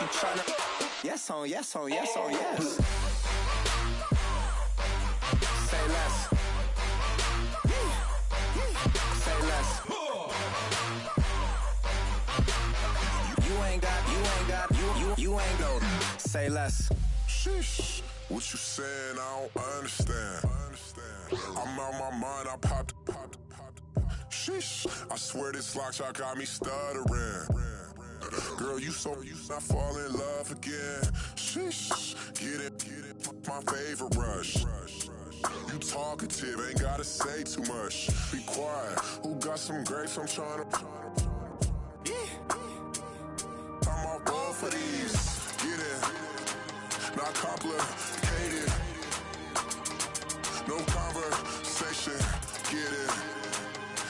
I'm tryna. Yes on, yes on, yes on, yes. Say less. Say less. You ain't go. Say less. Sheesh. What you saying? I don't understand. I'm out my mind. I popped. Sheesh. I swear this lock shot got me stuttering. Girl, you not fall in love again. Sheesh. Get it. My favorite rush. You talkative, ain't gotta say too much. Be quiet. Who got some grapes? I'm trying to. I'm off board for these. Get it. Not complicated. No conversation. Get it.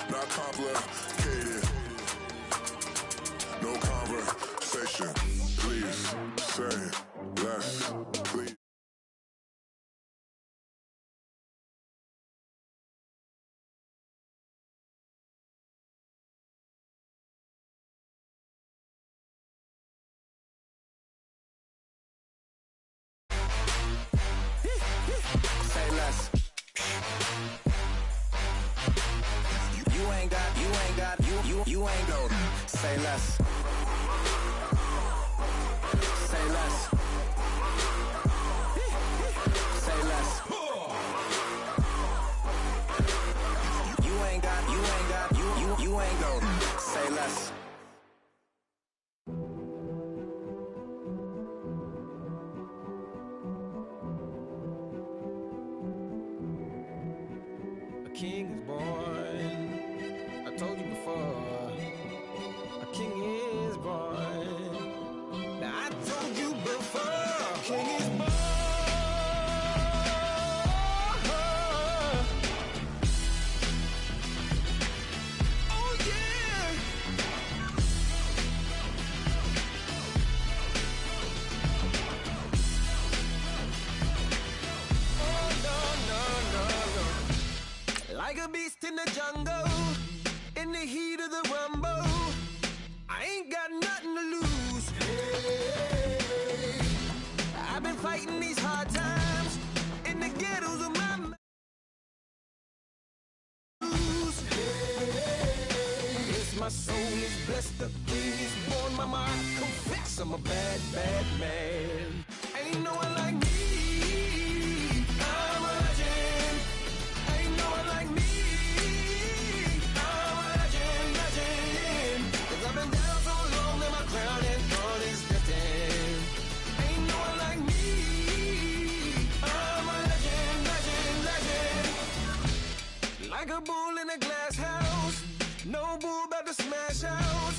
Not complicated. No conversation. Please say less. Please. Say less. You ain't go. Say less. Say less. Say less. You ain't go. Say less. A king is born. I told you before. A king is born. Now I told you before. A king is born. Oh yeah. Oh no. Like a beast in the jungle, in the heat of the rumble, I ain't got nothing to lose. Hey, I've been fighting these hard times in the ghettos of my blues. Hey, yes, my soul is blessed, the king is born. Mama, I confess I'm a bad, bad man. Ain't no one like me. I'm a legend. Ain't no one like me. I'm a legend. 'Cause I've been down so long that my crown and throne is destined. Ain't no one like me. I'm a legend. Like a bull in a glass house, no bull about to smash out.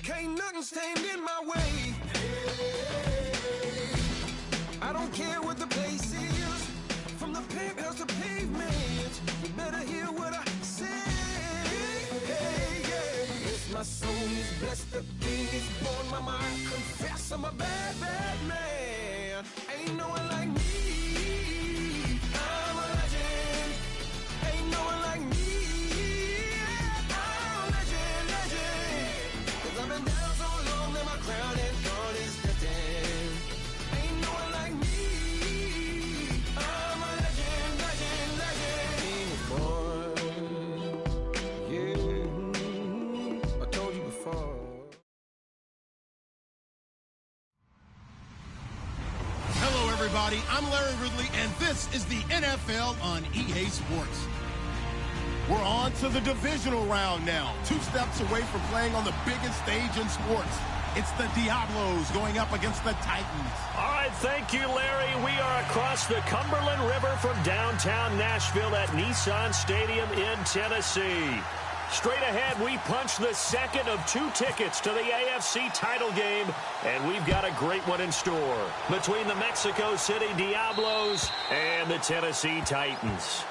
Can't nothing stand in my way. I don't care what the place is, from the penthouse to pavement. You better hear what I say. Hey, yeah. Yes, my soul is blessed, the king is born. Mama, I confess I'm a bad, bad man. Ain't no one like me. I'm a legend. Ain't no one like me. I'm a legend. 'Cause I've been down so long that my crown and throne is destined. Ain't no one like me. I'm a legend. King is born. Yeah, I told you before. Hello, everybody. I'm Larry Ridley, and this is the NFL on EA Sports. We're on to the divisional round now. 2 steps away from playing on the biggest stage in sports. It's the Diablos going up against the Titans. All right, thank you, Larry. We are across the Cumberland River from downtown Nashville at Nissan Stadium in Tennessee. Straight ahead, we punch the second of 2 tickets to the AFC title game, and we've got a great one in store between the Mexico City Diablos and the Tennessee Titans.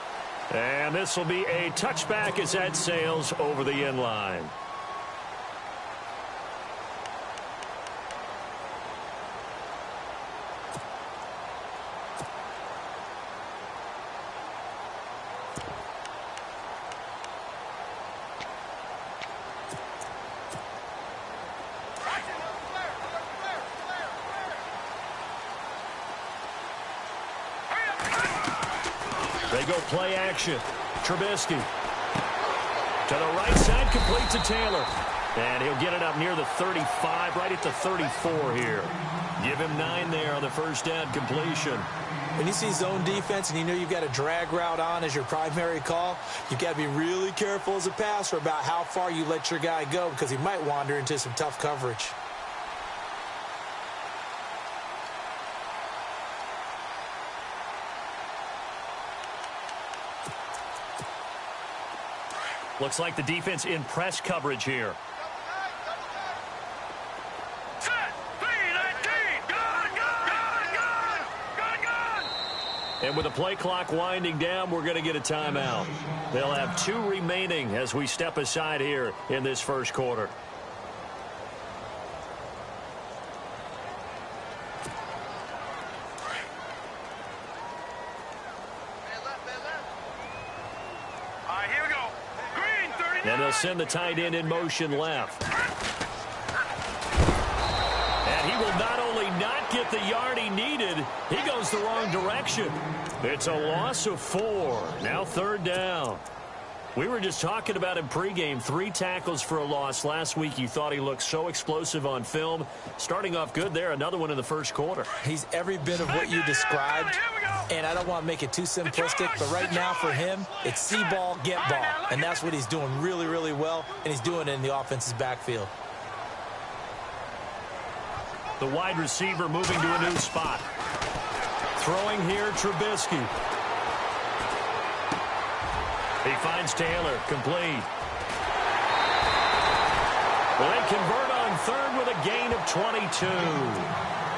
And this will be a touchback as that sails over the end line. They go play action. Trubisky. To the right side, complete to Taylor. And he'll get it up near the 35, right at the 34 here. Give him 9 there on the first down completion. When you see zone defense and you know you've got a drag route on as your primary call, you've got to be really careful as a passer about how far you let your guy go because he might wander into some tough coverage. Looks like the defense in press coverage here. And with the play clock winding down, we're going to get a timeout. They'll have 2 remaining as we step aside here in this first quarter. And they'll send the tight end in motion left. And he will not only not get the yard he needed, he goes the wrong direction. It's a loss of 4. Now 3rd down. We were just talking about him pregame. 3 tackles for a loss. Last week you thought he looked so explosive on film. Starting off good there. Another one in the first quarter. He's every bit of what you described. And I don't want to make it too simplistic, but right now for him, it's see ball, get ball. And that's what he's doing really, really well, and he's doing it in the offense's backfield. The wide receiver moving to a new spot. Throwing here, Trubisky. He finds Taylor, complete. Well, they convert on 3rd with a gain of 22.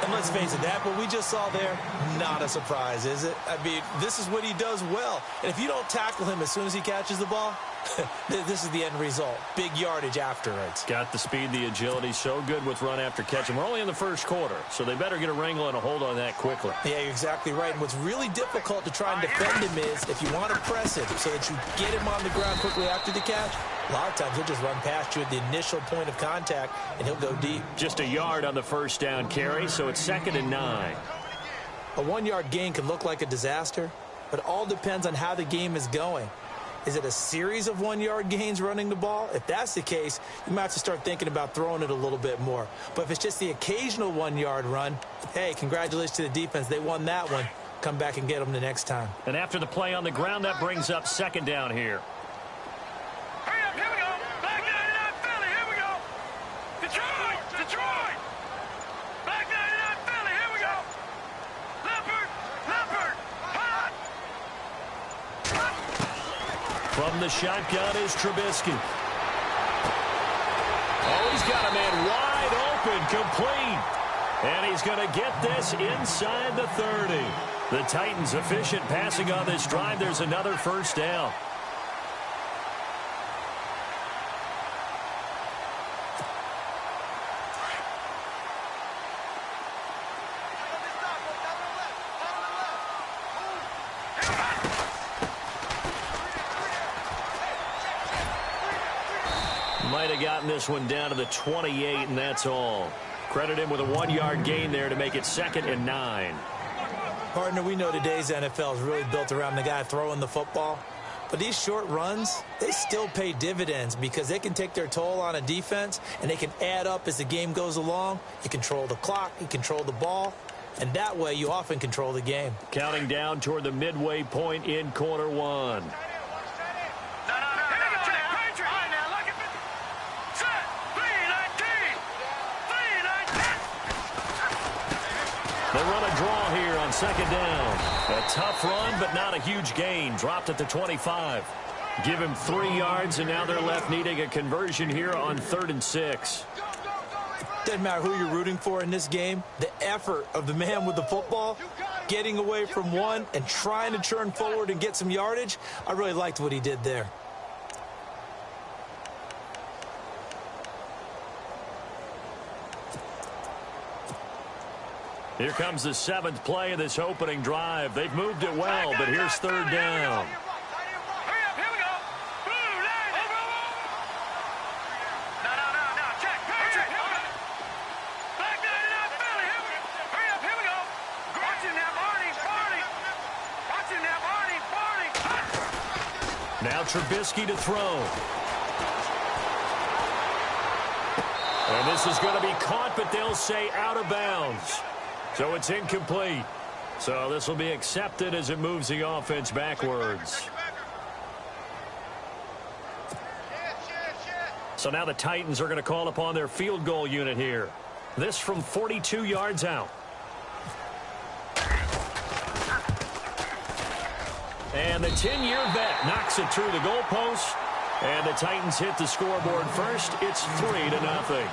And let's face it, that what we just saw there, not a surprise, is it? I mean, this is what he does well. And if you don't tackle him as soon as he catches the ball, this is the end result. Big yardage afterwards. Got the speed, the agility, so good with run after catch. And we're only in the first quarter, so they better get a wrangle and a hold on that quickly. Yeah, you're exactly right. And what's really difficult to try and defend him is if you want to press him so that you get him on the ground quickly after the catch, a lot of times he'll just run past you at the initial point of contact, and he'll go deep. Just a yard on the first down carry, so it's 2nd and 9. A 1-yard gain can look like a disaster, but it all depends on how the game is going. Is it a series of 1-yard gains running the ball? If that's the case, you might have to start thinking about throwing it a little bit more. But if it's just the occasional 1-yard run, hey, congratulations to the defense. They won that one. Come back and get them the next time. And after the play on the ground, that brings up 2nd down here. Hurry up, here we go. Back 99 Philly, here we go. Detroit, Detroit. Back 99 Philly, here we go. Leopard, hot. From the shotgun is Trubisky. Oh, he's got a man wide open, complete. And he's going to get this inside the 30. The Titans efficient passing on this drive. There's another first down. Might have gotten this one down to the 28, and that's all. Credit him with a 1-yard gain there to make it 2nd and 9. Partner, we know today's NFL is really built around the guy throwing the football. But these short runs, they still pay dividends because they can take their toll on a defense, and they can add up as the game goes along. You control the clock, you control the ball, and that way you often control the game. Counting down toward the midway point in quarter 1. They run a draw here on 2nd down. A tough run, but not a huge gain. Dropped at the 25. Give him 3 yards, and now they're left needing a conversion here on 3rd and 6. Doesn't matter who you're rooting for in this game. The effort of the man with the football, getting away from one and trying to turn forward and get some yardage, I really liked what he did there. Here comes the 7th play of this opening drive. They've moved it well, but here's 3rd down. Hurry up, here we go. Blue line. No, check. Back 99 Philly, here we go. Hurry up, here we go. Watch him now, Barney. Watch him now, Barney. Now Trubisky to throw. And this is going to be caught, but they'll say out of bounds. So it's incomplete. So this will be accepted as it moves the offense backwards. So now the Titans are going to call upon their field goal unit here. This from 42 yards out. And the 10-year vet knocks it through the goalpost. And the Titans hit the scoreboard first. It's 3-0.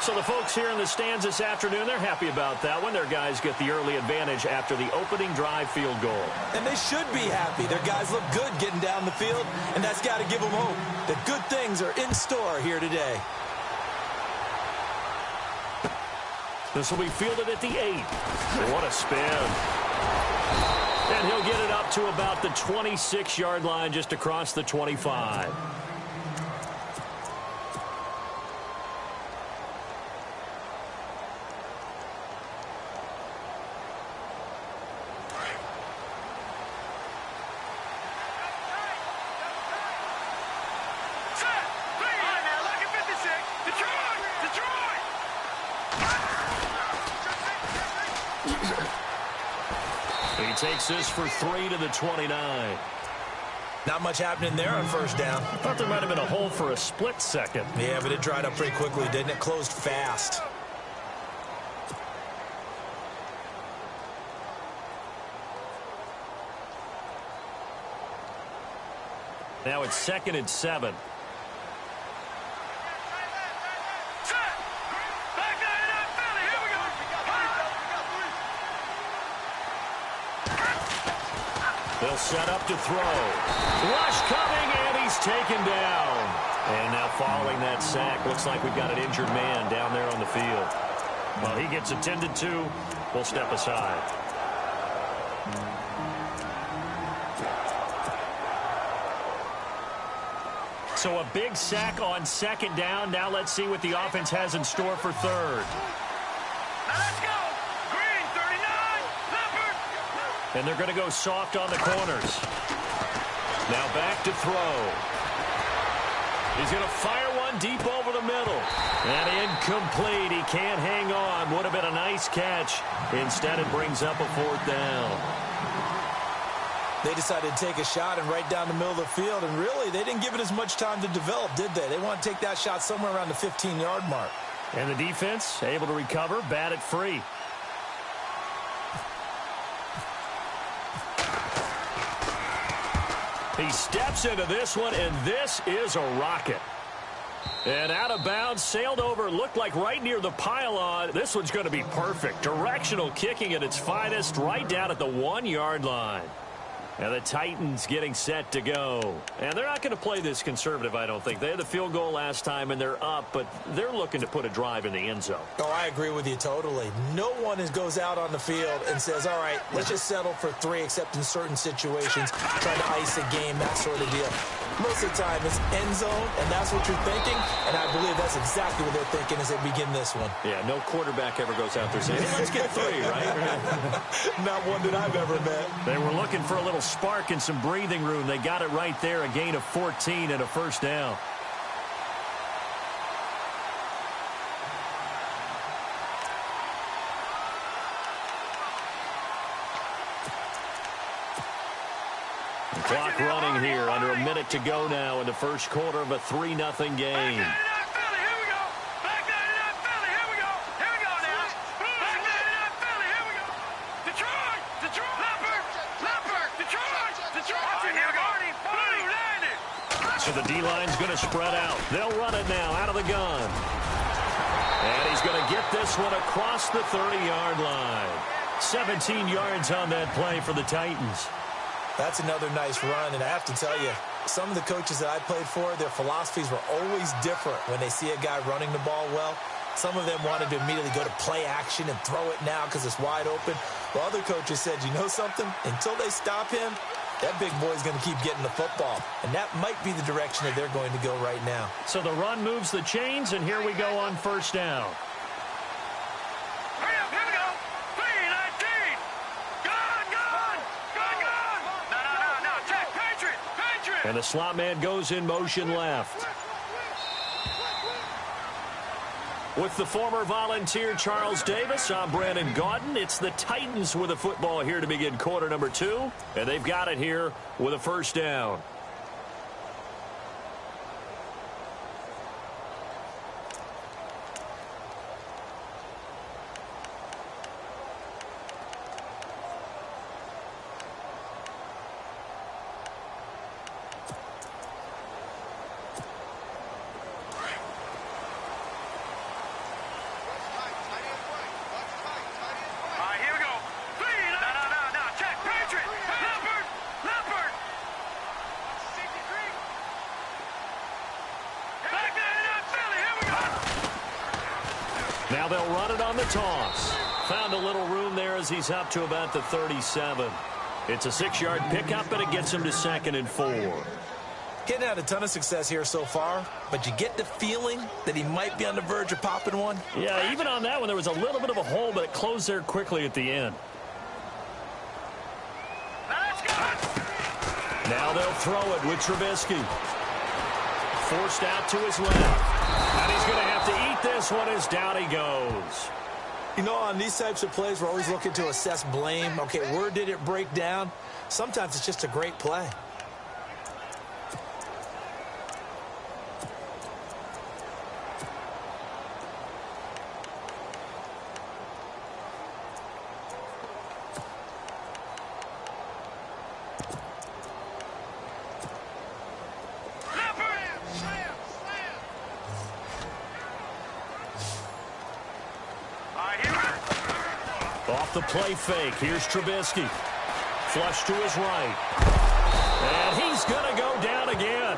So the folks here in the stands this afternoon, they're happy about that one. Their guys get the early advantage after the opening drive field goal. And they should be happy. Their guys look good getting down the field, and that's got to give them hope that good things are in store here today. This will be fielded at the 8. What a spin. And he'll get it up to about the 26-yard line, just across the 25. He takes this for 3 to the 29. Not much happening there on first down. I thought there might have been a hole for a split second. Yeah, but it dried up pretty quickly, didn't it? Closed fast. Now it's 2nd and 7. They'll set up to throw. Rush coming, and he's taken down. And now following that sack, looks like we've got an injured man down there on the field. Well, he gets attended to. We'll step aside. So a big sack on 2nd down. Now let's see what the offense has in store for 3rd. Let's go. Green, 39. Leopard. And they're going to go soft on the corners. Now back to throw. He's going to fire one deep over the middle. And incomplete. He can't hang on. Would have been a nice catch. Instead, it brings up a 4th down. They decided to take a shot and right down the middle of the field, and really, they didn't give it as much time to develop, did they? They want to take that shot somewhere around the 15-yard mark. And the defense able to recover, bat it free. He steps into this one, and this is a rocket. And out of bounds, sailed over, looked like right near the pylon. This one's going to be perfect. Directional kicking at its finest, right down at the 1-yard line. And the Titans getting set to go. And they're not going to play this conservative, I don't think. They had the field goal last time, and they're up, but they're looking to put a drive in the end zone. Oh, I agree with you totally. No one goes out on the field and says, all right, let's just settle for 3, except in certain situations, try to ice a game, that sort of deal. Most of the time, it's end zone, and that's what you're thinking, and I believe that's exactly what they're thinking as they begin this one. Yeah, no quarterback ever goes out there saying, hey, let's get 3, right? Not one that I've ever met. They were looking for a little spark and some breathing room. They got it right there, a gain of 14 and a 1st down. Clock running here, under a minute to go now in the first quarter of a 3-0 game. So the D-line's going to spread out. They'll run it now out of the gun. And he's going to get this one across the 30-yard line. 17 yards on that play for the Titans. That's another nice run, and I have to tell you, some of the coaches that I played for, their philosophies were always different when they see a guy running the ball well. Some of them wanted to immediately go to play action and throw it now because it's wide open. While other coaches said, you know something? Until they stop him, that big boy's going to keep getting the football. And that might be the direction that they're going to go right now. So the run moves the chains, and here we go on 1st down. And the slot man goes in motion left. With the former Volunteer Charles Davis, I'm Brandon Gaudin. It's the Titans with the football here to begin quarter number 2. And they've got it here with a first down. Now they'll run it on the toss. Found a little room there as he's up to about the 37. It's a 6-yard pickup, and it gets him to 2nd and 4. Getting had a ton of success here so far, but you get the feeling that he might be on the verge of popping one. Yeah, even on that one, there was a little bit of a hole, but it closed there quickly at the end. Now they'll throw it with Trubisky. Forced out to his left. And he's going to have to eat this one as down he goes. You know, on these types of plays, we're always looking to assess blame. Okay, where did it break down? Sometimes it's just a great play. Off the play fake, here's Trubisky. Flush to his right. And he's going to go down again.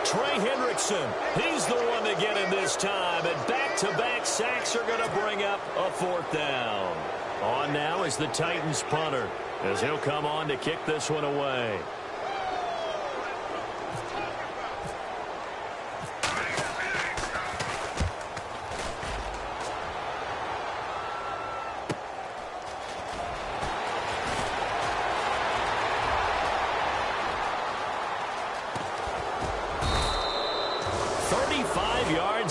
Trey Hendrickson, he's the one to get him this time. And back-to-back sacks are going to bring up a 4th down. On now is the Titans punter, as he'll come on to kick this one away.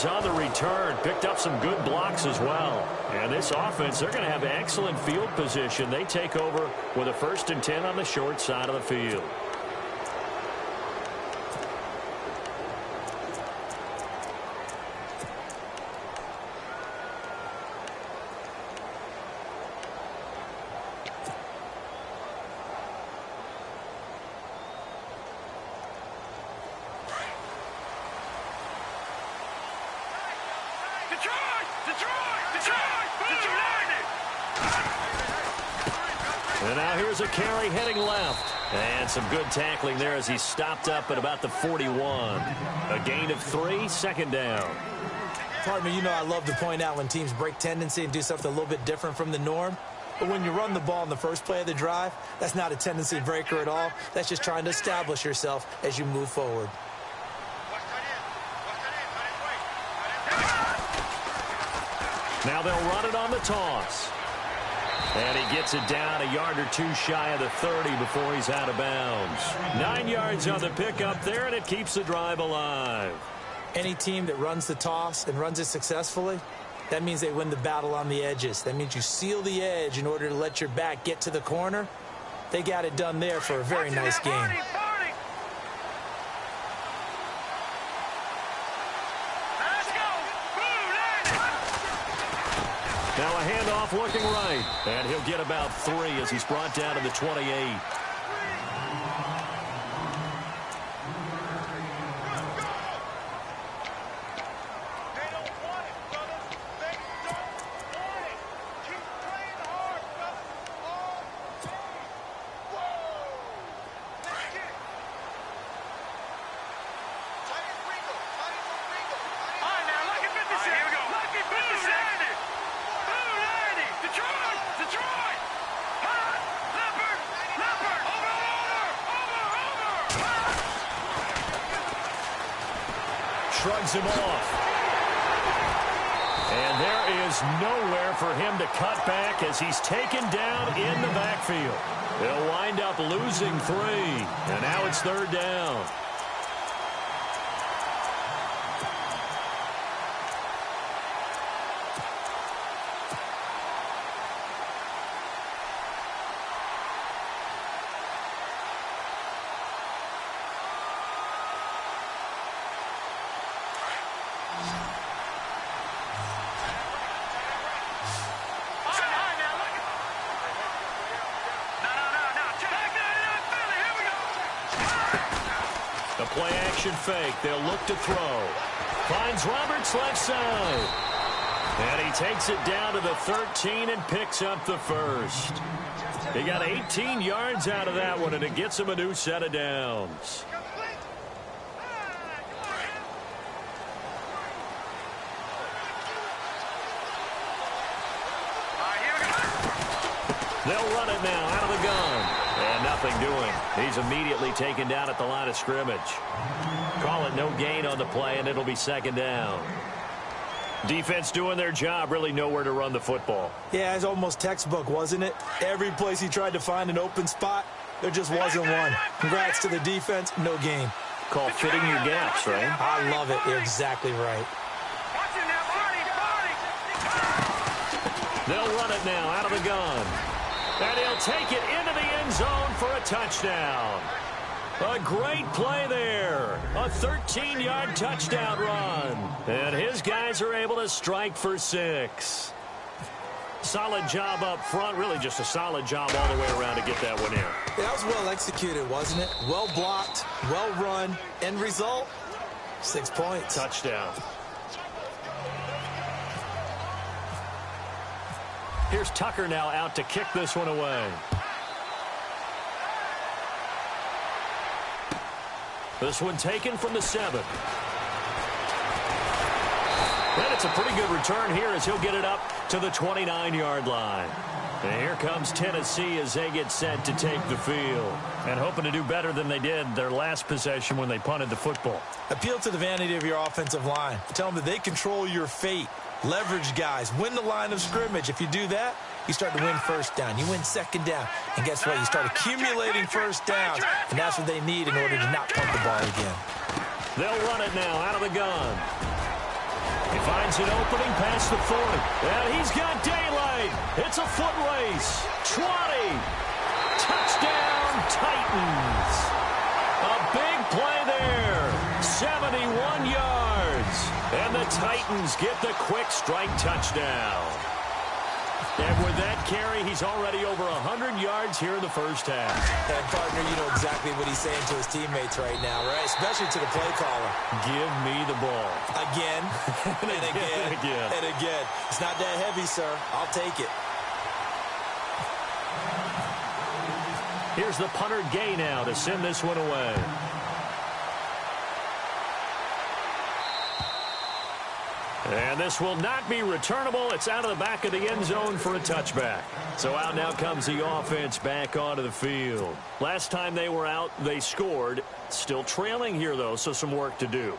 On the return, picked up some good blocks as well. And this offense, they're going to have excellent field position. They take over with a 1st and 10 on the short side of the field. And now here's a carry heading left. And some good tackling there as he stopped up at about the 41. A gain of 3, 2nd down. Pardon me, you know I love to point out when teams break tendency and do something a little bit different from the norm. But when you run the ball in the first play of the drive, that's not a tendency breaker at all. That's just trying to establish yourself as you move forward. Now they'll run it on the toss. And he gets it down a yard or 2 shy of the 30 before he's out of bounds. 9 yards on the pickup there, and it keeps the drive alive. Any team that runs the toss and runs it successfully, that means they win the battle on the edges. That means you seal the edge in order to let your back get to the corner. They got it done there for a very nice game. Now a handoff looking right. And he'll get about 3 as he's brought down to the 28. Shrugs him off. And there is nowhere for him to cut back as he's taken down in the backfield. They'll wind up losing 3. And now it's 3rd down. play action fake. They'll look to throw. Finds Roberts left side. And he takes it down to the 13 and picks up the first. He got 18 yards out of that one, and it gets him a new set of downs. They'll run it now out of the gun. And nothing doing. He's immediately taken down at the line of scrimmage. Call it no gain on the play, and it'll be second down. Defense doing their job, really nowhere to run the football. Yeah, it's almost textbook, wasn't it? Every place he tried to find an open spot, there just wasn't one. Congrats to the defense, no gain. Call fitting your gaps, right? I love it. You're exactly right. They'll run it now out of the gun. And he'll take it into the end zone for a touchdown. A great play there. A 13-yard touchdown run. And his guys are able to strike for 6. Solid job up front. Really just a solid job all the way around to get that one in. Yeah, that was well executed, wasn't it? Well blocked, well run. End result, 6 points. Touchdown. Here's Tucker now out to kick this one away. This one taken from the 7. And it's a pretty good return here as he'll get it up to the 29-yard line. And here comes Tennessee as they get set to take the field. And hoping to do better than they did their last possession when they punted the football. Appeal to the vanity of your offensive line. Tell them that they control your fate. Leverage guys. Win the line of scrimmage. If you do that, you start to win first down. You win second down. And guess what? You start accumulating first downs. And that's what they need in order to not punt the ball again. They'll run it now out of the gun. He finds an opening past the 40. And he's got daylight. It's a foot race. 20. Touchdown, Titans. A big play there. 71 yards. And the Titans get the quick strike touchdown. And with that carry, he's already over 100 yards here in the first half. And, partner, you know exactly what he's saying to his teammates right now, right? Especially to the play caller. Give me the ball. Again, and again, and again. It's not that heavy, sir. I'll take it. Here's the punter Gay now to send this one away. And this will not be returnable. It's out of the back of the end zone for a touchback. So out now comes the offense back onto the field. Last time they were out, they scored. Still trailing here, though, so some work to do.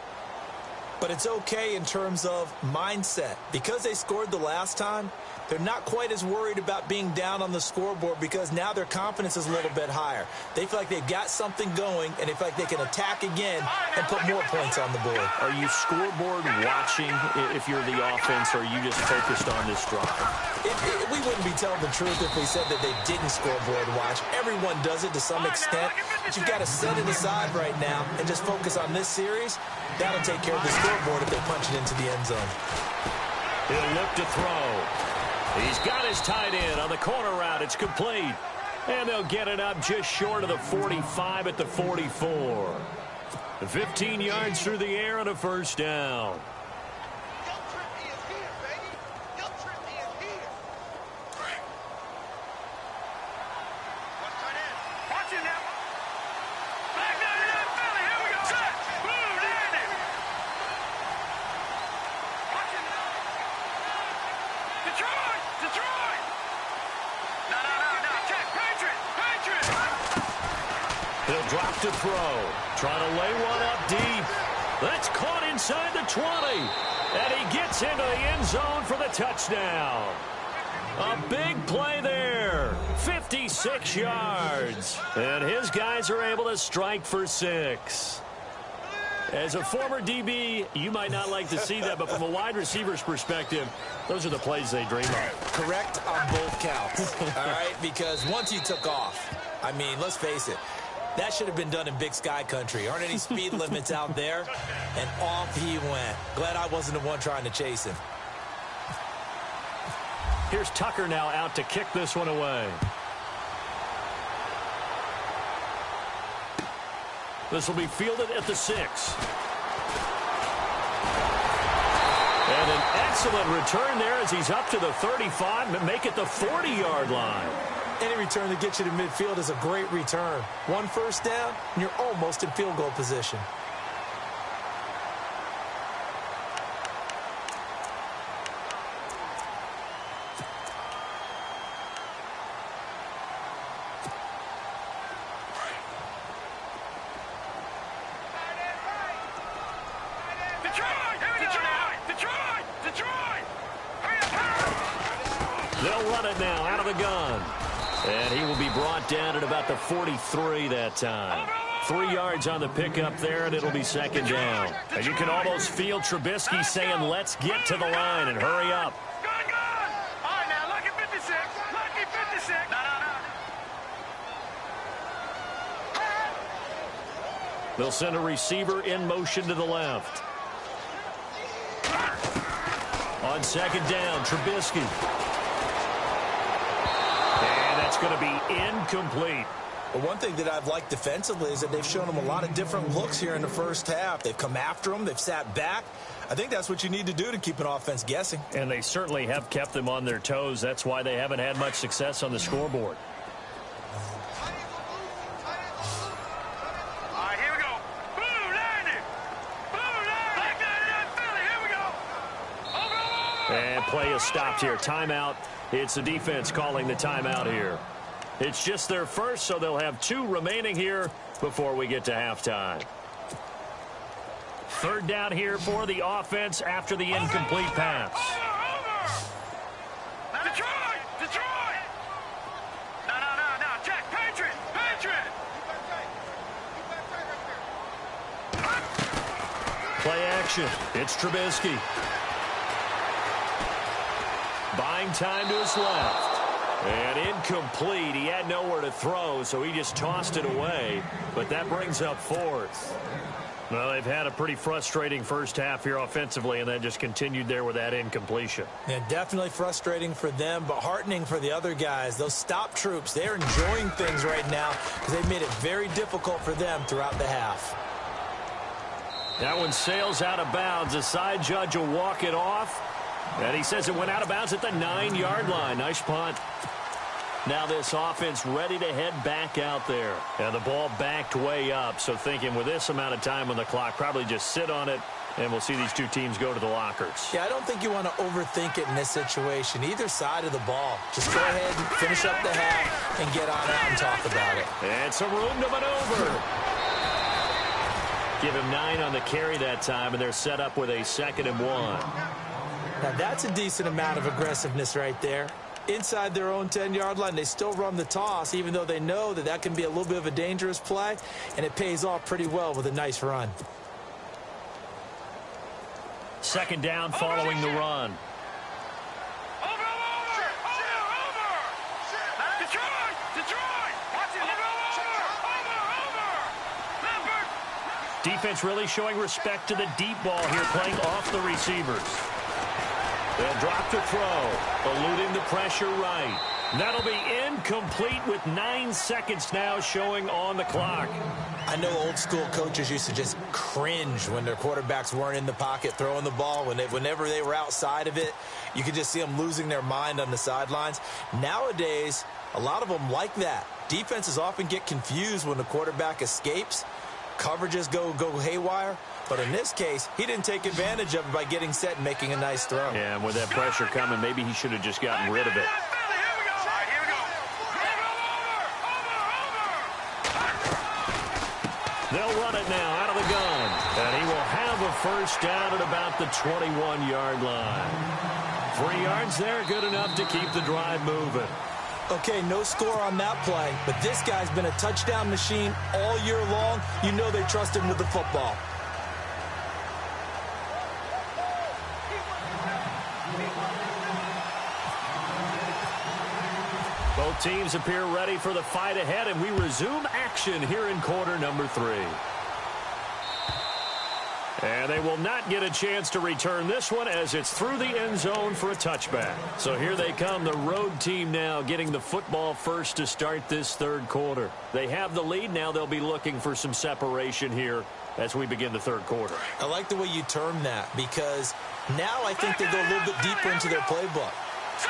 But it's okay in terms of mindset. Because they scored the last time, they're not quite as worried about being down on the scoreboard because now their confidence is a little bit higher. They feel like they've got something going, and they feel like they can attack again and put more points on the board. Are you scoreboard watching if you're the offense, or are you just focused on this drive? We wouldn't be telling the truth if we said that they didn't scoreboard watch. Everyone does it to some extent. But you've got to set it aside right now and just focus on this series. That'll take care of the scoreboard if they punch it into the end zone. He'll look to throw. He's got his tight end on the corner route. It's complete. And they'll get it up just short of the 45 at the 44. 15 yards through the air and a first down. Drop to throw. Trying to lay one up deep. That's caught inside the 20. And he gets into the end zone for the touchdown. A big play there. 56 yards. And his guys are able to strike for 6. As a former DB, you might not like to see that, but from a wide receiver's perspective, those are the plays they dream of. Correct on both counts. All right? Because once he took off, I mean, let's face it, that should have been done in Big Sky country. Aren't any speed limits out there? And off he went. Glad I wasn't the one trying to chase him. Here's Tucker now out to kick this one away. This will be fielded at the 6. And an excellent return there as he's up to the 35 and make it the 40-yard line. Any return that gets you to midfield is a great return. 1 first down, and you're almost in field goal position. They'll run it now out of the gun. And he will be brought down at about the 43 that time. 3 yards on the pickup there, and it'll be second down. And you can almost feel Trubisky saying, let's get to the line and hurry up. Good. All right, now, lucky 56. Lucky 56. No. They'll send a receiver in motion to the left. On second down, Trubisky. And that's going to be incomplete. But one thing that I've liked defensively is that they've shown them a lot of different looks here in the first half. They've come after them. They've sat back. I think that's what you need to do to keep an offense guessing. And they certainly have kept them on their toes. That's why they haven't had much success on the scoreboard. All right, here we go. Blue landing. Black 99 Philly. Here we go. Over. And play is stopped here. Timeout. It's the defense calling the timeout here. It's just their first, so they'll have 2 remaining here before we get to halftime. Third down here for the offense after the incomplete pass. Detroit. No. Jack, Patriot. Play action. It's Trubisky. Buying time to his left. And incomplete. He had nowhere to throw, so he just tossed it away. But that brings up 4th. Well, they've had a pretty frustrating first half here offensively, and then just continued there with that incompletion. Yeah, definitely frustrating for them, but heartening for the other guys. Those stop troops, they're enjoying things right now because they've made it very difficult for them throughout the half. That one sails out of bounds. The side judge will walk it off. And he says it went out of bounds at the 9-yard line. Nice punt. Now this offense ready to head back out there. And the ball backed way up. So thinking with this amount of time on the clock, probably just sit on it, and we'll see these 2 teams go to the lockers. Yeah, I don't think you want to overthink it in this situation. Either side of the ball. Just go ahead and finish up the half and get on out and talk about it. And some room to maneuver. Give him 9 on the carry that time, and they're set up with a 2nd and 1. Now, that's a decent amount of aggressiveness right there. Inside their own 10-yard line, they still run the toss, even though they know that that can be a little bit of a dangerous play, and it pays off pretty well with a nice run. Second down following the run. Over. Detroit. Watch it. Over. Defense really showing respect to the deep ball here, playing off the receivers. They'll drop to throw, eluding the pressure right. That'll be incomplete with 9 seconds now showing on the clock. I know old school coaches used to just cringe when their quarterbacks weren't in the pocket throwing the ball. Whenever they were outside of it, you could just see them losing their mind on the sidelines. Nowadays, a lot of them like that. Defenses often get confused when the quarterback escapes. Coverages go haywire. But in this case, he didn't take advantage of it by getting set and making a nice throw. Yeah, and with that pressure coming, maybe he should have just gotten rid of it. They'll run it now out of the gun. And he will have a first down at about the 21-yard line. 3 yards there, good enough to keep the drive moving. Okay, no score on that play, but this guy's been a touchdown machine all year long. You know they trust him with the football. Both teams appear ready for the fight ahead, and we resume action here in quarter number 3. And they will not get a chance to return this one as it's through the end zone for a touchback. So here they come, the road team now getting the football first to start this third quarter. They have the lead. Now they'll be looking for some separation here as we begin the third quarter. I like the way you term that because now I think they go a little bit deeper into their playbook.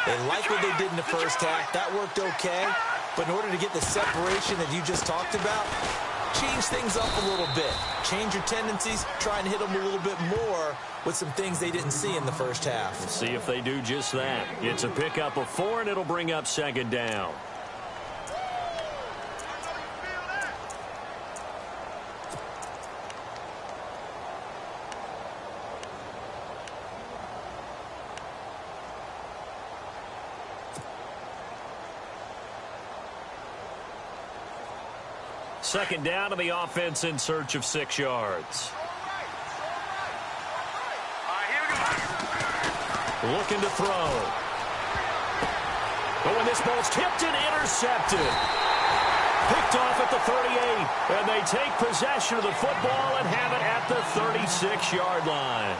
They like what they did in the first half. That worked okay. But in order to get the separation that you just talked about, change things up a little bit. Change your tendencies. Try and hit them a little bit more with some things they didn't see in the first half. Let's see if they do just that. It's a pickup of 4, and it'll bring up second down. Second down to the offense in search of 6 yards. Looking to throw. But when this ball's tipped and intercepted. Picked off at the 38. And they take possession of the football and have it at the 36-yard line.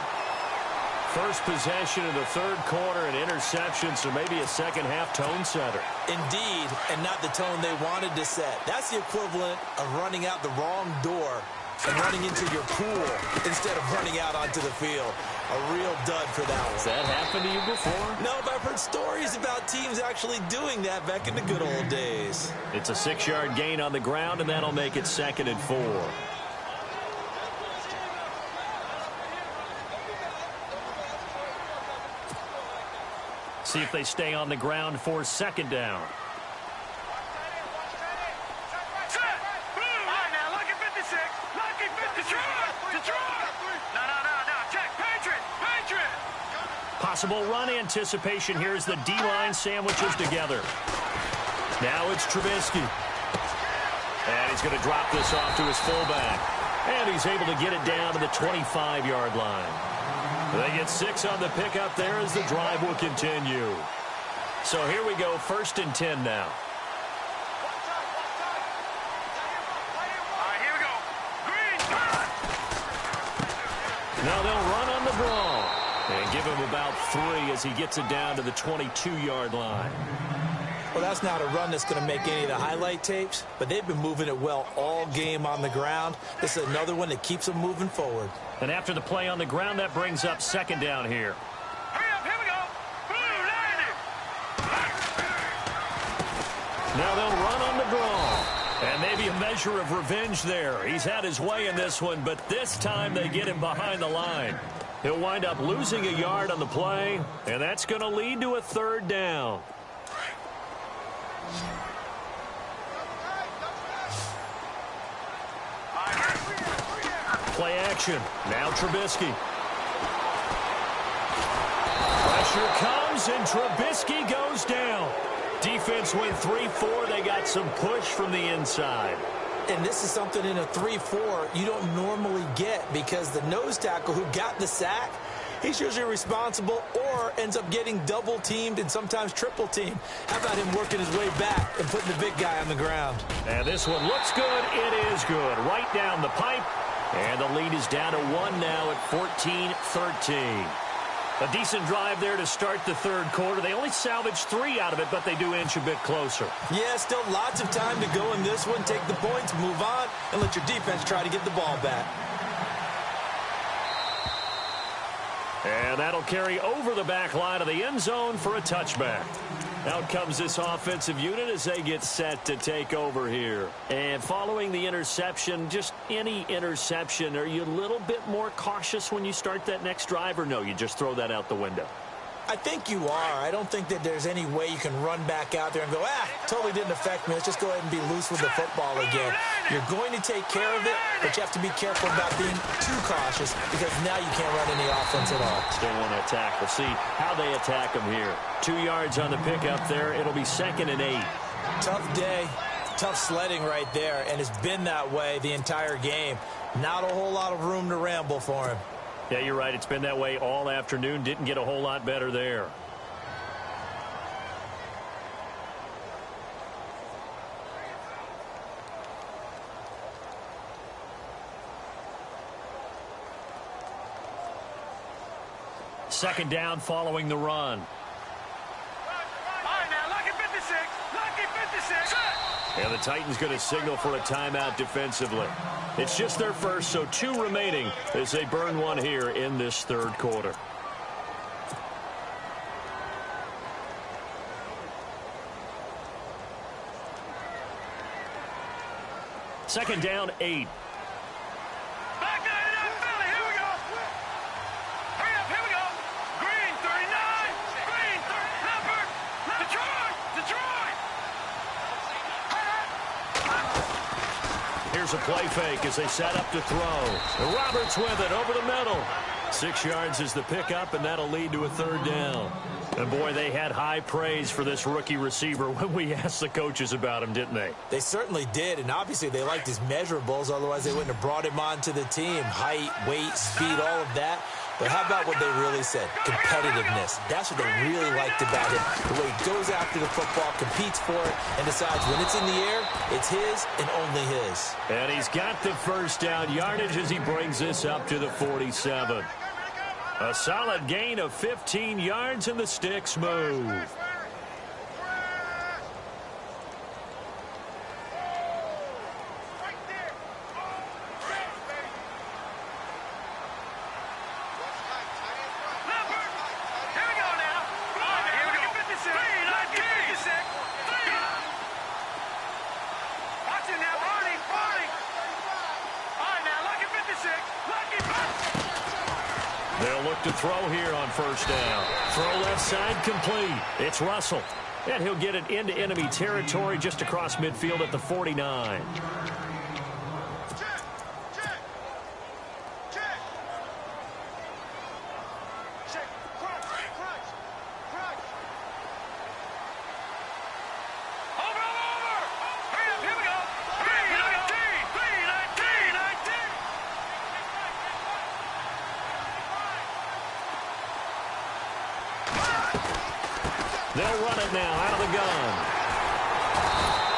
First possession of the third quarter, an interception, so maybe a second-half tone setter. Indeed, and not the tone they wanted to set. That's the equivalent of running out the wrong door and running into your pool instead of running out onto the field. A real dud for that one. Has that happened to you before? No, but I've heard stories about teams actually doing that back in the good old days. It's a 6-yard gain on the ground, and that'll make it 2nd and 4. See if they stay on the ground for second down. Possible run anticipation here as the D-line sandwiches together. Now it's Trubisky. And he's going to drop this off to his fullback. And he's able to get it down to the 25-yard line. They get 6 on the pickup there as the drive will continue. So here we go, 1st and 10 now. Now they'll run on the draw and give him about 3 as he gets it down to the 22-yard line. Well, that's not a run that's going to make any of the highlight tapes, but they've been moving it well all game on the ground. This is another one that keeps them moving forward. And after the play on the ground, that brings up second down here. Hurry up, here we go. Now they'll run on the draw. And maybe a measure of revenge there. He's had his way in this one, but this time they get him behind the line. He'll wind up losing a yard on the play, and that's going to lead to a 3rd down. Play action. Now Trubisky. Pressure comes, and Trubisky goes down. Defense went 3-4. They got some push from the inside. And this is something in a 3-4 you don't normally get because the nose tackle who got the sack, he's usually responsible or ends up getting double-teamed and sometimes triple-teamed. How about him working his way back and putting the big guy on the ground? And this one looks good. It is good. Right down the pipe. And the lead is down to 1 now at 14-13. A decent drive there to start the third quarter. They only salvaged 3 out of it, but they do inch a bit closer. Yeah, still lots of time to go in this one. Take the points, move on, and let your defense try to get the ball back. And that'll carry over the back line of the end zone for a touchback. Out comes this offensive unit as they get set to take over here. And following the interception, just any interception, are you a little bit more cautious when you start that next drive, or no, you just throw that out the window? I think you are. I don't think that there's any way you can run back out there and go, totally didn't affect me. Let's just go ahead and be loose with the football again. You're going to take care of it, but you have to be careful about being too cautious because now you can't run any offense at all. Still want to attack. We'll see how they attack them here. 2 yards on the pickup there. It'll be 2nd and 8. Tough day. Tough sledding right there, and it's been that way the entire game. Not a whole lot of room to ramble for him. Yeah, you're right. It's been that way all afternoon. Didn't get a whole lot better there. Second down following the run. All right, now, lucky 56. Lucky 56. And the Titans going to signal for a timeout defensively. It's just their first, so 2 remaining as they burn one here in this third quarter. Second down, 8. Back 99, Philly, here we go. Hurry up, here we go. Green, 39. Green, 30. Leopard. Detroit. Here's a play fake as they set up to throw. And Roberts with it over the middle. 6 yards is the pickup, and that'll lead to a third down. And, boy, they had high praise for this rookie receiver when we asked the coaches about him, didn't they? They certainly did, and obviously they liked his measurables. Otherwise, they wouldn't have brought him onto the team. Height, weight, speed, all of that. But how about what they really said? Competitiveness. That's what they really liked about him. The way he goes after the football, competes for it, and decides when it's in the air, it's his and only his. And he's got the first down yardage as he brings this up to the 47. A solid gain of 15 yards, and the sticks move. They'll look to throw here on first down. Throw left side complete. It's Russell. And he'll get it into enemy territory just across midfield at the 49. They'll run it now out of the gun.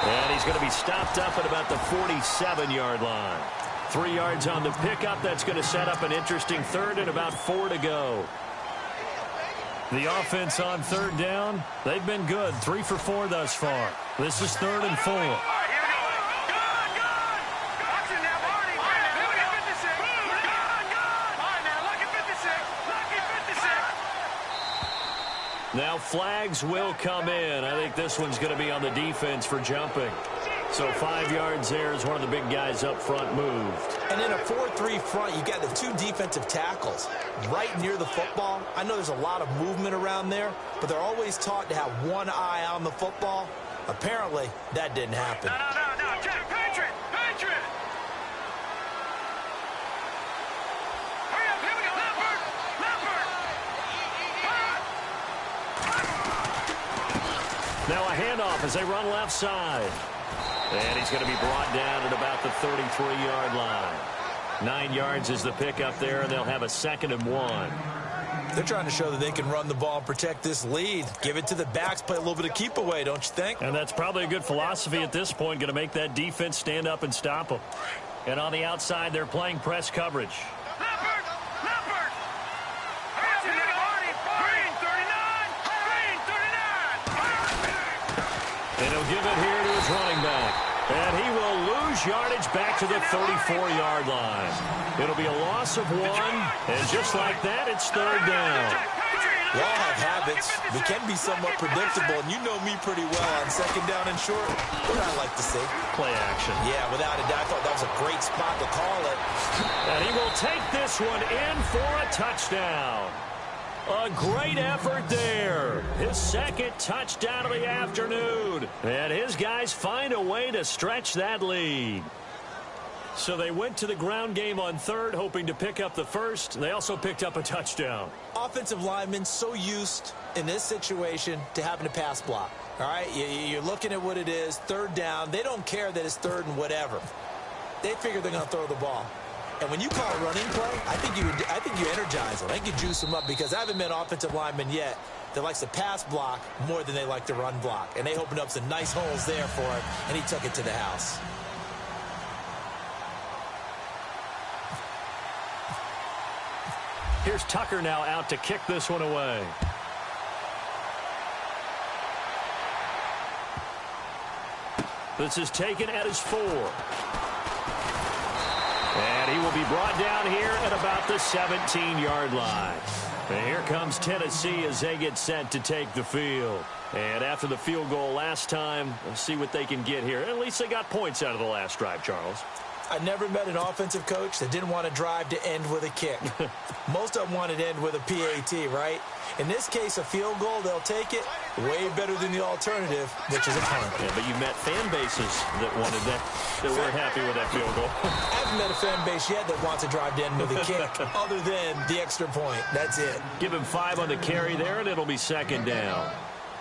And he's going to be stopped up at about the 47-yard line. 3 yards on the pickup. That's going to set up an interesting third and about 4 to go. The offense on third down, they've been good. 3 for 4 thus far. This is 3rd and 4. Now flags will come in. I think this one's going to be on the defense for jumping. So 5 yards there as one of the big guys up front moved. And in a 4-3 front, you got the 2 defensive tackles right near the football. I know there's a lot of movement around there, but they're always taught to have one eye on the football. Apparently, that didn't happen. No, Jack, Patriot! Hurry up, here we go, Leopard! Now a handoff as they run left side. And he's going to be brought down at about the 33-yard line. 9 yards is the pickup there, and they'll have a 2nd and 1. They're trying to show that they can run the ball and protect this lead. Give it to the backs, play a little bit of keep away, don't you think? And that's probably a good philosophy at this point, going to make that defense stand up and stop them. And on the outside, they're playing press coverage. Leopard! Hurry up, here we go, Artie! Green, 39! And he'll give it here to his running back. And he will lose yardage back to the 34-yard line. It'll be a loss of 1. And just like that, it's 3rd down. We all have habits. We can be somewhat predictable, and you know me pretty well on 2nd down and short. What I like to see. Play action. Yeah, without a doubt. I thought that was a great spot to call it. And he will take this one in for a touchdown. A great effort there. His 2nd touchdown of the afternoon. And his guys find a way to stretch that lead. So they went to the ground game on 3rd, hoping to pick up the 1st. They also picked up a touchdown. Offensive linemen so used in this situation to having to pass block. All right, you're looking at what it is, 3rd down. They don't care that it's 3rd and whatever. They figure they're going to throw the ball. And when you call a running play, I think you energize them. I think you juice them up, because I haven't met offensive linemen yet that likes to pass block more than they like to run block. And they opened up some nice holes there for him, and he took it to the house. Here's Tucker now out to kick this one away. This is taken at his 4. And he will be brought down here at about the 17-yard line. And here comes Tennessee as they get set to take the field. And after the field goal last time, let's see what they can get here. At least they got points out of the last drive, Charles. I never met an offensive coach that didn't want to drive to end with a kick. Most of them wanted to end with a PAT, right? In this case, a field goal, they'll take it. Way better than the alternative, which is a punt. Yeah, but you've met fan bases that wanted that weren't happy with that field goal. I haven't met a fan base yet that wants to drive to end with a kick, other than the extra point. That's it. Give him 5 on the carry there, and it'll be second down.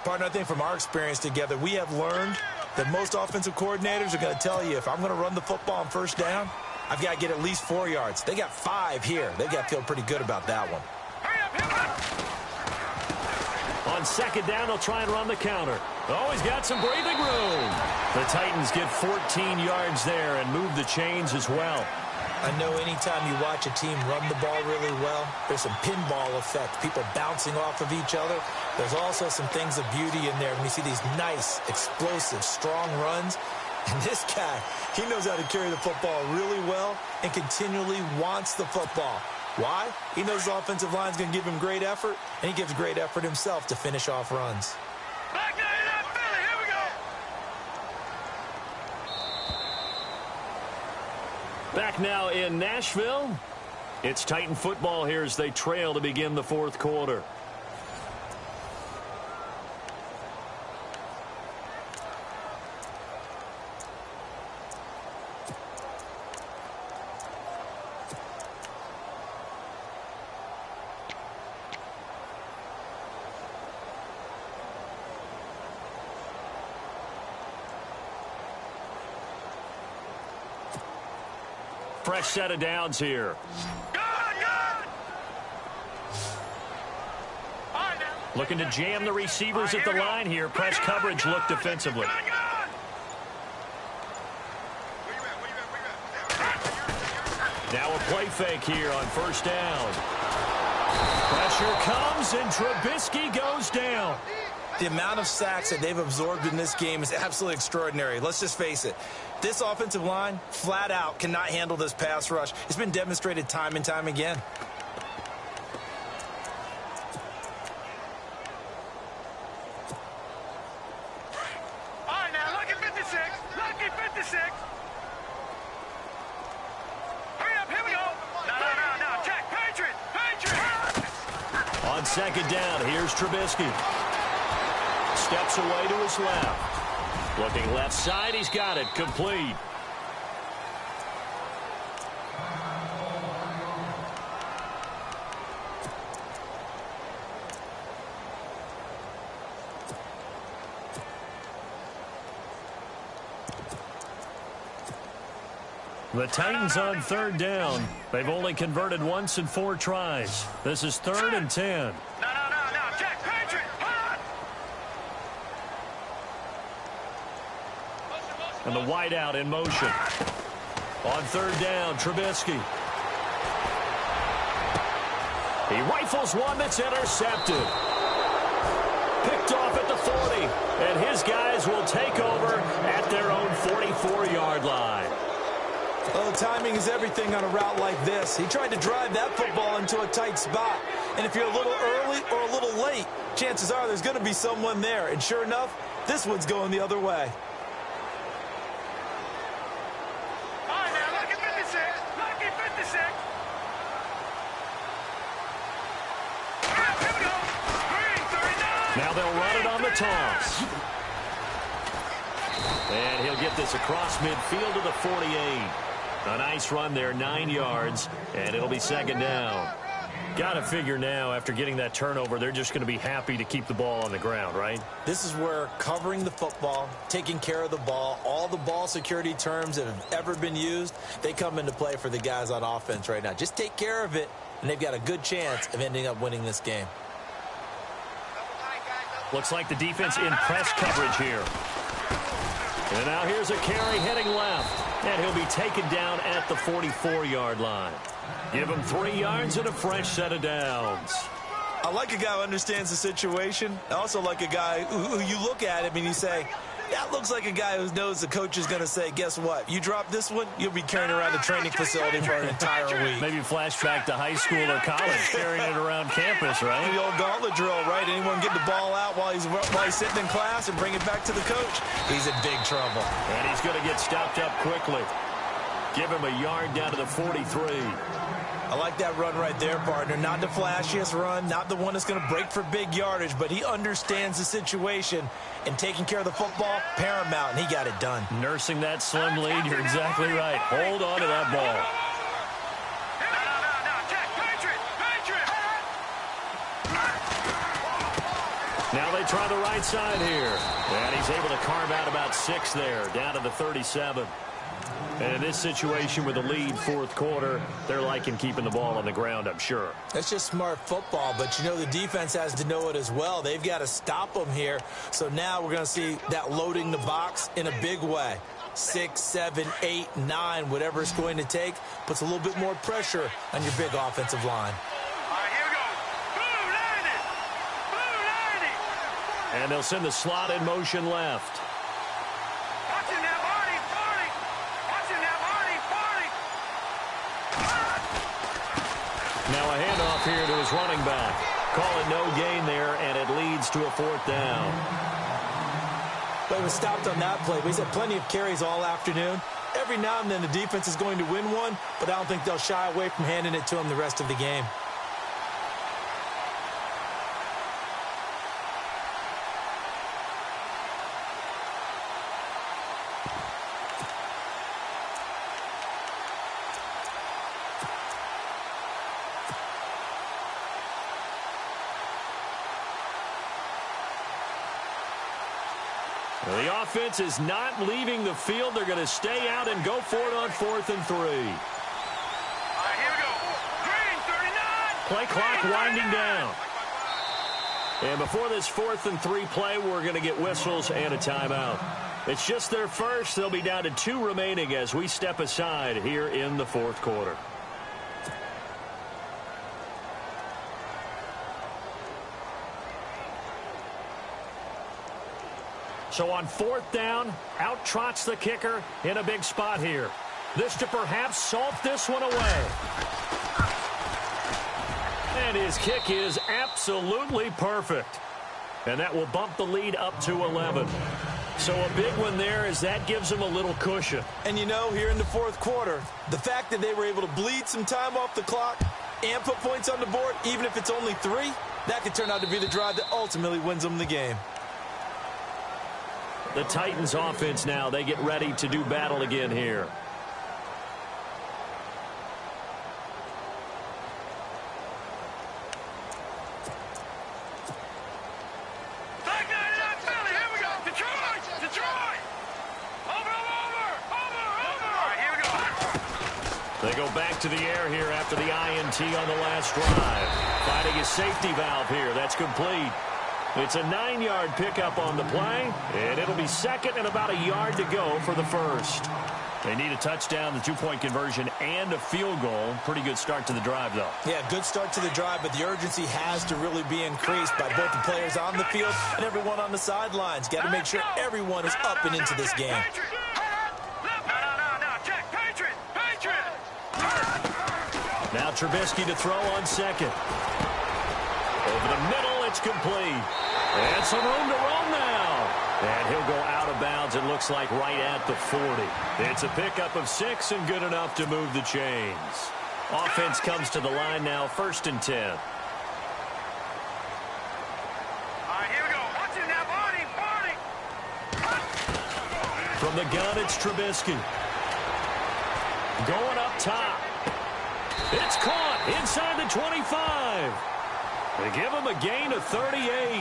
Partner, I think from our experience together, we have learned that most offensive coordinators are going to tell you, if I'm going to run the football on first down, I've got to get at least 4 yards. They got 5 here. They've got to feel pretty good about that one. On second down, they'll try and run the counter. Oh, he's got some breathing room. The Titans get 14 yards there and move the chains as well. I know anytime you watch a team run the ball really well, there's some pinball effect, people bouncing off of each other. There's also some things of beauty in there when you see these nice, explosive, strong runs. And this guy, he knows how to carry the football really well and continually wants the football. Why? He knows the offensive line's going to give him great effort, and he gives great effort himself to finish off runs. Back 99 Philly, here we go. Back now in Nashville. It's Titan football here as they trail to begin the fourth quarter. Fresh set of downs here. Looking to jam the receivers at the line here. Press coverage look defensively. Now a play fake here on first down. Pressure comes and Trubisky goes down. The amount of sacks that they've absorbed in this game is absolutely extraordinary. Let's just face it. This offensive line, flat out, cannot handle this pass rush. It's been demonstrated time and time again. All right, now, lucky 56. Lucky 56. Hurry up, here we go. No. Check. Patriot. On second down, here's Trubisky. Steps away to his left. Looking left side, he's got it. Complete. The Titans on third down. They've only converted once in 4 tries. This is 3rd and 10. No. Check. Patriot. And the wideout in motion. On third down, Trubisky. He rifles one that's intercepted. Picked off at the 40. And his guys will take over at their own 44-yard line. Well, timing is everything on a route like this. He tried to drive that football into a tight spot. And if you're a little early or a little late, chances are there's going to be someone there. And sure enough, this one's going the other way. All right, now, lucky 56. Lucky 56. Hurry up, here we go. Green, 39. Now they'll run it on the toss. And he'll get this across midfield to the 48. A nice run there, 9 yards, and it'll be second down. Got to figure now, after getting that turnover, they're just going to be happy to keep the ball on the ground, right? This is where covering the football, taking care of the ball, all the ball security terms that have ever been used, they come into play for the guys on offense right now. Just take care of it, and they've got a good chance of ending up winning this game. Looks like the defense in press coverage here. And now here's a carry heading left. And he'll be taken down at the 44-yard line. Give him 3 yards and a fresh set of downs. I like a guy who understands the situation. I also like a guy who you look at him and you say, that looks like a guy who knows the coach is going to say, guess what? You drop this one, you'll be carrying around the training facility for an entire week. Maybe flashback to high school or college, carrying it around campus, right? The old gauntlet drill, right? Anyone get the ball out while he's sitting in class and bring it back to the coach? He's in big trouble. And he's going to get stopped up quickly. Give him a yard down to the 43. I like that run right there, partner. Not the flashiest run, not the one that's going to break for big yardage, but he understands the situation, and taking care of the football, paramount, and he got it done. Nursing that slim lead, you're exactly right. Hold on to that ball. Now they try the right side here, and he's able to carve out about 6 there, down to the 37. And in this situation with a lead fourth quarter, they're liking keeping the ball on the ground, I'm sure. That's just smart football, but you know the defense has to know it as well. They've got to stop them here. So now we're going to see that loading the box in a big way. 6, 7, 8, 9, whatever it's going to take, puts a little bit more pressure on your big offensive line. All right, here we go. Blue 90. Blue 90. And they'll send the slot in motion left. Watching that body, Barney. Watching that body, Barney. Now a handoff here to his running back. Call it no gain there, and it leads to a 4th down. But he was stopped on that play. But he's had plenty of carries all afternoon. Every now and then the defense is going to win one, but I don't think they'll shy away from handing it to him the rest of the game. The offense is not leaving the field. They're going to stay out and go for it on 4th and 3. All right, here we go. Green 39. Play clock winding down. And before this 4th and 3 play, we're going to get whistles and a timeout. It's just their first. They'll be down to 2 remaining as we step aside here in the 4th quarter. So on 4th down, out trots the kicker in a big spot here. This to perhaps salt this one away. And his kick is absolutely perfect. And that will bump the lead up to 11. So a big one there as that gives them a little cushion. And you know, here in the 4th quarter, the fact that they were able to bleed some time off the clock and put points on the board, even if it's only 3, that could turn out to be the drive that ultimately wins them the game. The Titans offense now, they get ready to do battle again here. Back 99 Philly. Here we go. Detroit. Over. All right, here we go. They go back to the air here after the INT on the last drive. Finding a safety valve here. That's complete. It's a 9-yard pickup on the play, and it'll be 2nd and about a yard to go for the first. They need a touchdown, the 2-point conversion, and a field goal. Pretty good start to the drive, though. Yeah, good start to the drive, but the urgency has to really be increased by both the players on the field and everyone on the sidelines. Got to make sure everyone is up and into this game. No. Check. Patriot. Now Trubisky to throw on 2nd. Over the middle, it's complete. And some room to roam now. And he'll go out of bounds, it looks like, right at the 40. It's a pickup of 6 and good enough to move the chains. Offense comes to the line now, 1st and 10. All right, here we go. Watching that body. From the gun, it's Trubisky. Going up top. It's caught inside the 25. They give him a gain of 38.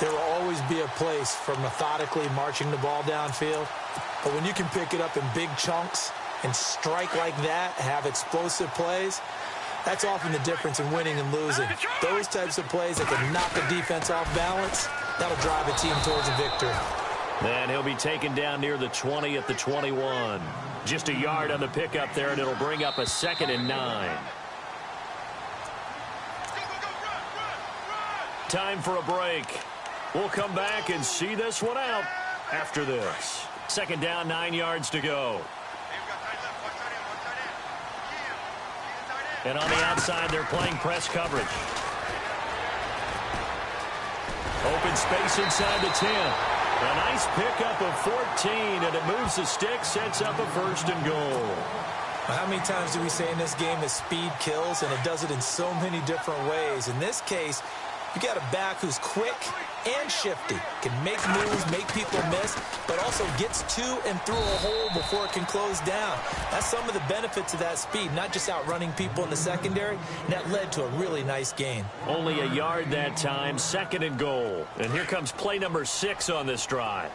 There will always be a place for methodically marching the ball downfield. But when you can pick it up in big chunks and strike like that, have explosive plays, that's often the difference in winning and losing. Those types of plays that can knock a defense off balance, that'll drive a team towards a victory. And he'll be taken down near the 20 at the 21. Just a yard on the pickup there, and it'll bring up a 2nd and 9. Time for a break. We'll come back and see this one out after this. 2nd down, 9 yards to go. And on the outside, they're playing press coverage. Open space inside the 10. A nice pickup of 14, and it moves the stick, sets up a 1st and goal. Well, how many times do we say in this game that speed kills, and it does it in so many different ways? In this case, you got a back who's quick and shifty, can make moves, make people miss, but also gets to and through a hole before it can close down. That's some of the benefits of that speed, not just outrunning people in the secondary, and that led to a really nice gain. Only a yard that time, 2nd and goal. And here comes play number 6 on this drive.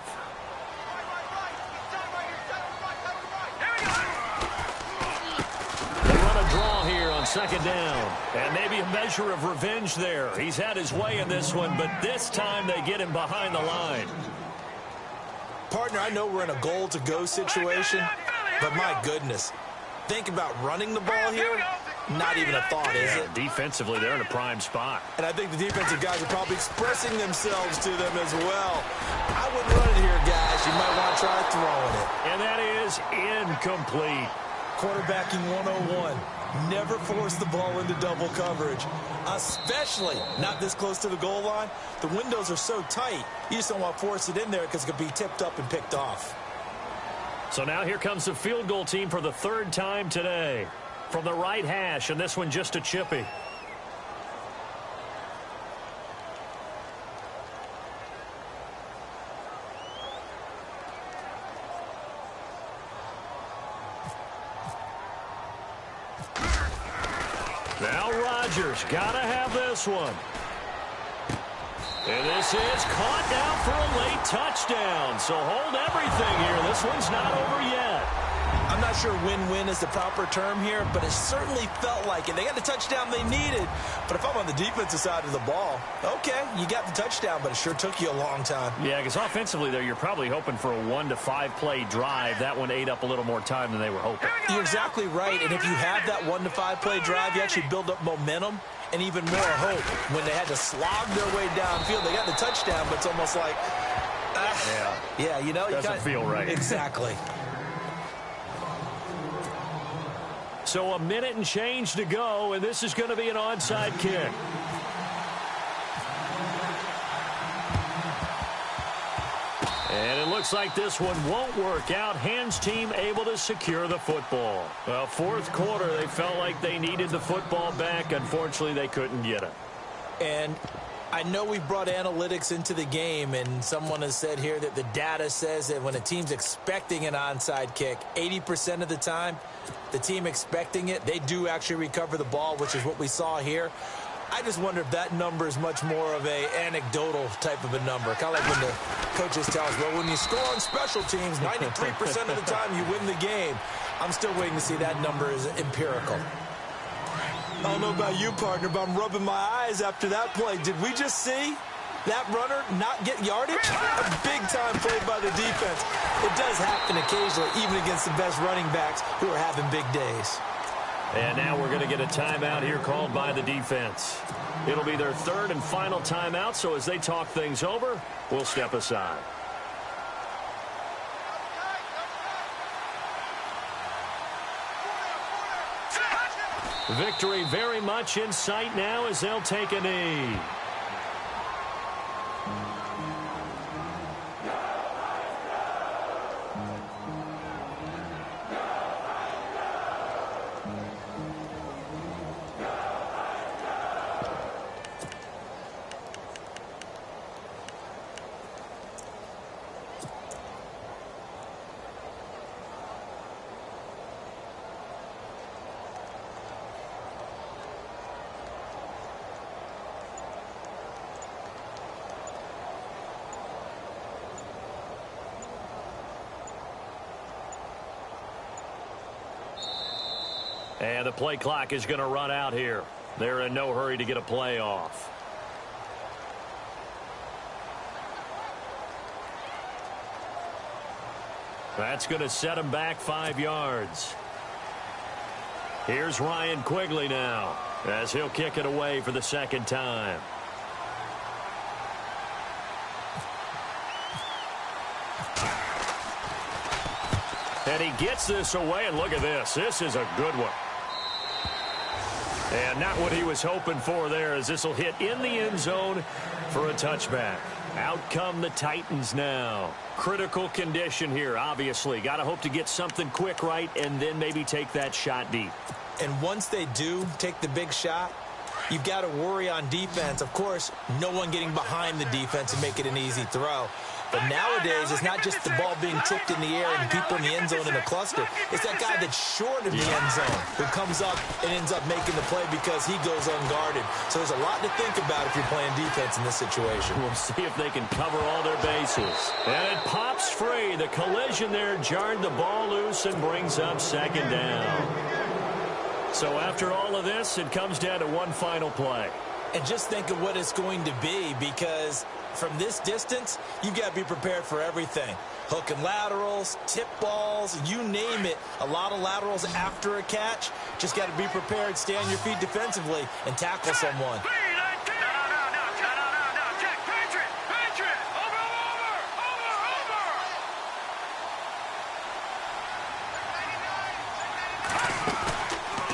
They run a draw here on 2nd down. And maybe a measure of revenge there. He's had his way in this one, but this time they get him behind the line. Partner, I know we're in a goal-to-go situation, but my goodness, think about running the ball here. Not even a thought, is it? Defensively, they're in a prime spot. And I think the defensive guys are probably expressing themselves to them as well. I wouldn't run it here, guys. You might want to try throwing it. And that is incomplete. Quarterbacking 101. Never force the ball into double coverage, especially not this close to the goal line. The windows are so tight, you just don't want to force it in there because it could be tipped up and picked off. So now here comes the field goal team for the 3rd time today. From the right hash, and this one just a chippy. Now Rodgers gotta have this one. And this is caught down for a late touchdown. So hold everything here. This one's not over yet. I'm not sure win-win is the proper term here, but it certainly felt like it. They got the touchdown they needed. But if I'm on the defensive side of the ball, okay, you got the touchdown, but it sure took you a long time. Yeah, because offensively there, you're probably hoping for a 1 to 5 play drive. That one ate up a little more time than they were hoping. You're exactly right, and if you have that 1 to 5 play drive, you actually build up momentum and even more hope. When they had to slog their way downfield, they got the touchdown, but it's almost like, yeah, you know, doesn't feel right. Exactly. So a minute and change to go, and this is going to be an onside kick. And it looks like this one won't work out. Hands team able to secure the football. Well, 4th quarter, they felt like they needed the football back. Unfortunately, they couldn't get it. And I know we brought analytics into the game, and someone has said here that the data says that when a team's expecting an onside kick, 80% of the time, the team expecting it, they do actually recover the ball, which is what we saw here. I just wonder if that number is much more of a anecdotal type of a number. Kind of like when the coaches tell us, well, when you score on special teams, 93% of the time you win the game. I'm still waiting to see that number is empirical. I don't know about you, partner, but I'm rubbing my eyes after that play. Did we just see that runner not get yardage? A big-time play by the defense. It does happen occasionally, even against the best running backs who are having big days. And now we're going to get a timeout here called by the defense. It'll be their 3rd and final timeout, so as they talk things over, we'll step aside. Victory very much in sight now as they'll take a knee. And the play clock is going to run out here. They're in no hurry to get a play off. That's going to set him back 5 yards. Here's Ryan Quigley now, as he'll kick it away for the second time. And he gets this away, and look at this. This is a good one. And not what he was hoping for there, as this will hit in the end zone for a touchback. Out come the Titans now. Critical condition here, obviously. Got to hope to get something quick right and then maybe take that shot deep. And once they do take the big shot, you've got to worry on defense. Of course, no one getting behind the defense and make it an easy throw. But nowadays, it's not just the ball being tipped in the air and people in the end zone in a cluster. It's that guy that's short of the end zone who comes up and ends up making the play because he goes unguarded. So there's a lot to think about if you're playing defense in this situation. We'll see if they can cover all their bases. And it pops free. The collision there jarred the ball loose and brings up second down. So after all of this, it comes down to one final play. And just think of what it's going to be, because from this distance, you've got to be prepared for everything. Hook and laterals, tip balls, you name it. A lot of laterals after a catch. Just got to be prepared, stay on your feet defensively, and tackle someone.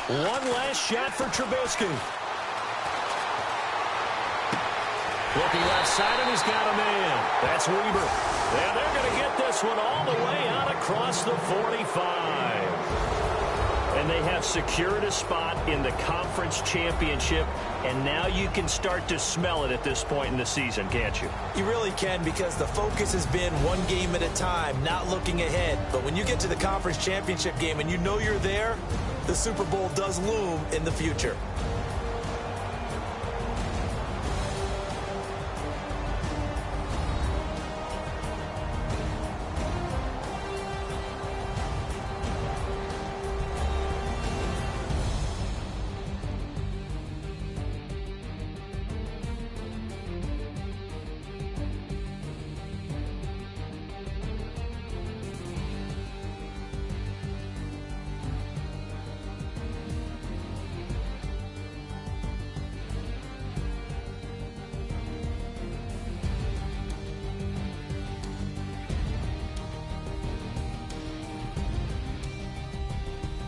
One last shot for Trubisky. Looking left side, and he's got a man. That's Weber. And they're going to get this one all the way out across the 45. And they have secured a spot in the conference championship, and now you can start to smell it at this point in the season, can't you? You really can, because the focus has been one game at a time, not looking ahead. But when you get to the conference championship game and you know you're there, the Super Bowl does loom in the future.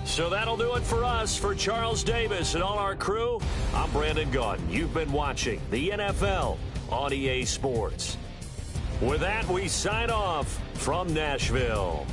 So that'll do it for us. For Charles Davis and all our crew, I'm Brandon Gaudin. You've been watching the NFL on EA Sports. With that, we sign off from Nashville.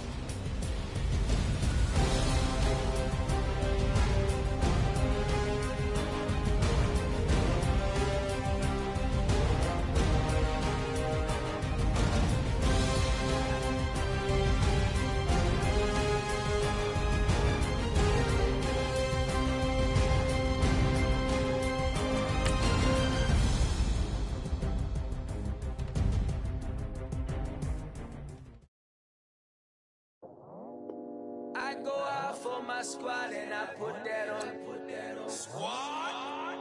I go out for my squad and I put that on. Squad?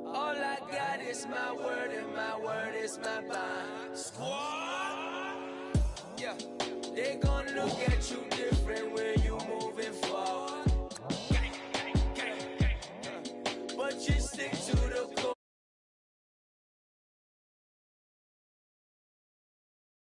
All I got is my word and my word is my bond. Squad?